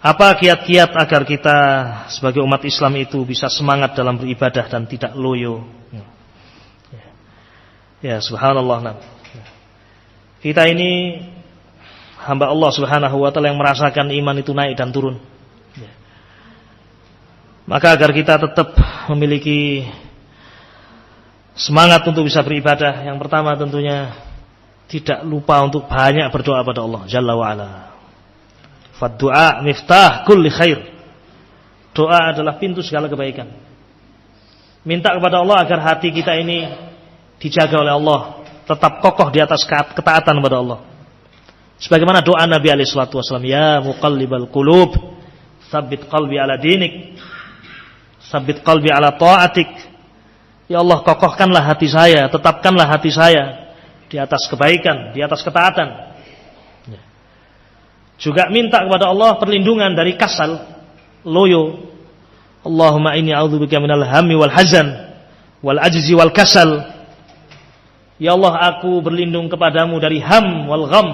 Apa kiat-kiat agar kita sebagai umat Islam itu bisa semangat dalam beribadah dan tidak loyo? Ya, subhanallah. Kita ini hamba Allah Subhanahu wa taala yang merasakan iman itu naik dan turun. Maka agar kita tetap memiliki semangat untuk bisa beribadah, yang pertama tentunya tidak lupa untuk banyak berdoa pada Allah Jalla wa Ala. Fad-du'a miftah kulli khair. Doa adalah pintu segala kebaikan. Minta kepada Allah agar hati kita ini dijaga oleh Allah, tetap kokoh di atas ketaatan kepada Allah. Sebagaimana doa Nabi alaihi salatu wasallam, ya muqallibal qulub, tsabbit qalbi ala dinik, tsabbit qalbi ala ta'atik. Ya Allah, kokohkanlah hati saya, tetapkanlah hati saya di atas kebaikan, di atas ketaatan. Juga minta kepada Allah perlindungan dari kasal, loyo. Allahumma inni a'udzubika minal hammi wal hazan wal ajzi wal kasal. Ya Allah, aku berlindung kepadamu dari ham wal gham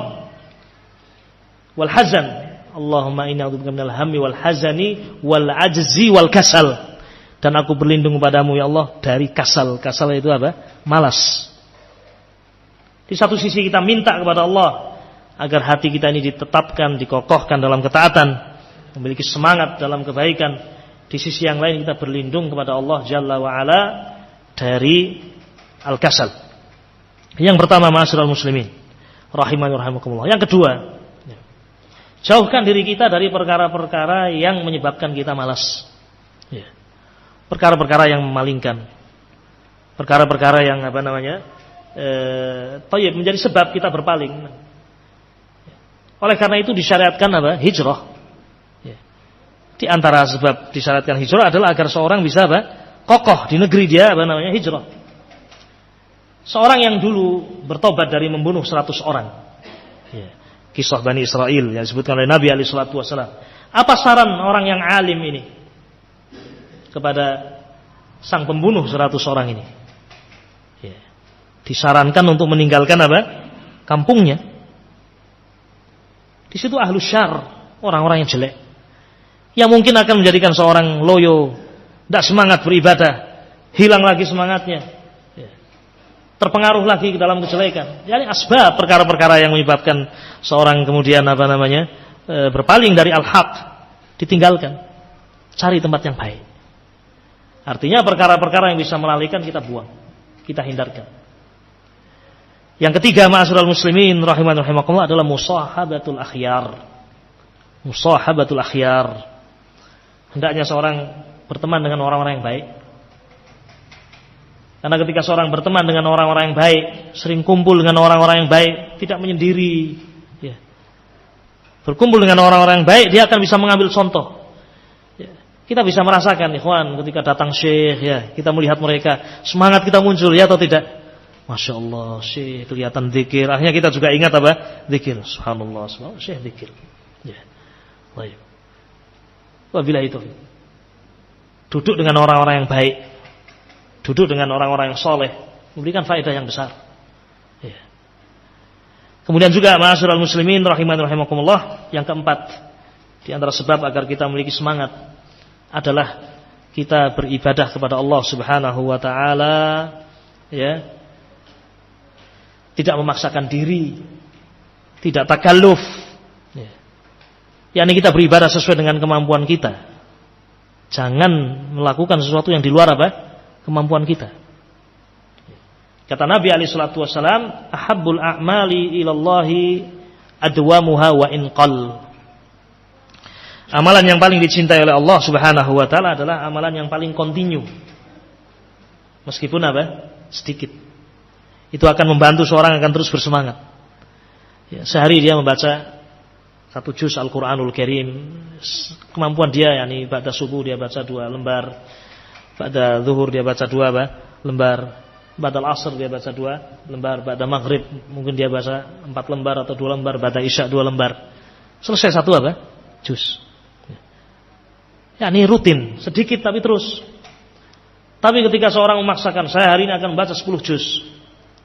wal hazan. Allahumma inni a'udzubika minal hammi wal hazani wal ajzi wal kasal. Dan aku berlindung kepadamu ya Allah dari kasal. Kasal itu apa? Malas. Di satu sisi kita minta kepada Allah agar hati kita ini ditetapkan, dikokohkan dalam ketaatan, memiliki semangat dalam kebaikan. Di sisi yang lain kita berlindung kepada Allah Jalla wa Ala dari al-kasal. Yang pertama, ma'asyiral muslimin rahimani rahimakumullah. Yang kedua, jauhkan diri kita dari perkara-perkara yang menyebabkan kita malas. Perkara-perkara yang memalingkan, perkara-perkara yang menjadi sebab kita berpaling. Oleh karena itu disyariatkan hijrah. Di antara sebab disyariatkan hijrah adalah agar seorang bisa kokoh di negeri dia hijrah. Seorang yang dulu bertobat dari membunuh 100 orang. Kisah Bani Israel yang disebutkan oleh Nabi alaihi salatu wasallam. Apa saran orang yang alim ini kepada sang pembunuh 100 orang ini? Disarankan untuk meninggalkan kampungnya. Di situ ahlu syar, orang-orang yang jelek, yang mungkin akan menjadikan seorang loyo, tidak semangat beribadah, hilang lagi semangatnya, terpengaruh lagi ke dalam kejelekan. Jadi asbab perkara-perkara yang menyebabkan seorang kemudian berpaling dari al-haq, ditinggalkan, cari tempat yang baik. Artinya perkara-perkara yang bisa melalaikan kita buang, kita hindarkan. Yang ketiga, ma'asyiral muslimin rahimani rahimakumullah, adalah musahabatul akhyar. Musahabatul akhyar. Hendaknya seorang berteman dengan orang-orang yang baik. Karena ketika seorang berteman dengan orang-orang yang baik, sering kumpul dengan orang-orang yang baik, tidak menyendiri, berkumpul dengan orang-orang yang baik, dia akan bisa mengambil contoh. Kita bisa merasakan, ikhwan, ketika datang syekh, kita melihat mereka, semangat kita muncul, ya atau tidak? Masya Allah, syekh kelihatan zikir. Akhirnya kita juga ingat zikir. Subhanallah, subhanallah, syekh zikir. Baik. Wabillahi taufiq. Duduk dengan orang-orang yang baik, duduk dengan orang-orang yang soleh, memberikan faedah yang besar. Kemudian juga ma'asyiral muslimin rahimani rahimakumullah, yang keempat di antara sebab agar kita memiliki semangat adalah kita beribadah kepada Allah Subhanahu wa taala, tidak memaksakan diri, tidak takalluf. yakni kita beribadah sesuai dengan kemampuan kita. Jangan melakukan sesuatu yang di luar kemampuan kita. Kata Nabi alaihi salatu wasalam, ahabbul a'mali ilallahi adwamuha wa inqal. Amalan yang paling dicintai oleh Allah Subhanahu wa taala adalah amalan yang paling kontinu. Meskipun sedikit. Itu akan membantu seorang akan terus bersemangat. Ya, sehari dia membaca 1 juz Al-Qur'anul Karim. Kemampuan dia yakni pada subuh dia baca 2 lembar, pada zuhur dia baca 2 lembar, pada asar dia baca 2 lembar, pada maghrib mungkin dia baca 4 lembar atau 2 lembar, pada isya 2 lembar. Selesai 1 juz. Yakni rutin, sedikit tapi terus. Tapi ketika seorang memaksakan, saya hari ini akan membaca 10 juz.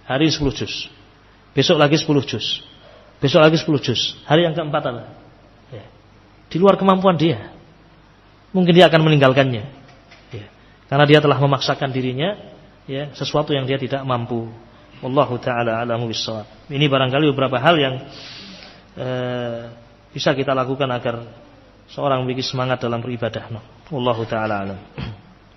Hari 10 juz. Besok lagi 10 juz. Besok lagi 10 juz. Hari yang keempat ya. di luar kemampuan dia. Mungkin dia akan meninggalkannya, ya, karena dia telah memaksakan dirinya, ya, sesuatu yang dia tidak mampu. Wallahu taala a'lamu bissawab. Ini barangkali beberapa hal yang bisa kita lakukan agar seorang memiliki semangat dalam beribadah. Wallahu taala a'lam.